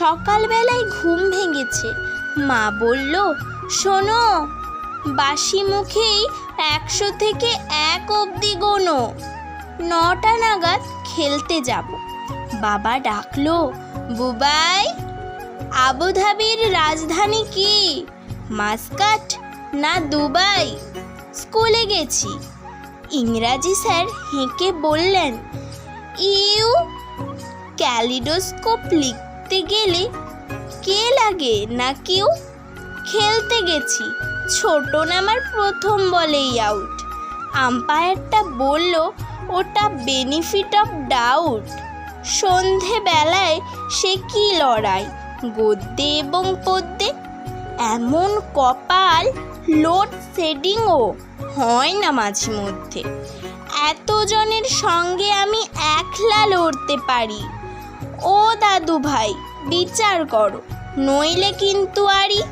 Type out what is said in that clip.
সকালবেলায় ঘুম ভেঙেছে। মা বলল, শোনো, বাসি মুখেই 100 থেকে 1 অবধি গোনো, 9টা নাগাদ খেলতে যাব। বাবা ডাকলো, বুবাই, আবুধাবির রাজধানী কি? মাস্কাট না দুবাই? স্কুলে গেছি। ইংরাজি স্যার হেঁকে বললেন, ইউ ক্যালিডোস্কোপ লিখতে গেলে কে লাগে না কিউ? খেলতে গেছি, ছোট নামার প্রথম বলেই আউট। আম্পায়ারটা বলল, ওটা বেনিফিট অফ ডাউট। সন্ধেবেলায় সে কি লড়াই, গদ্যে এবং পদ্যে। এমন কপাল, লোডশেডিংও হয় না মাঝে মধ্যে। এতজনের সঙ্গে আমি একলা লড়তে পারি। ও দাদু ভাই, বিচার করো, নইলে কিন্তু আরই।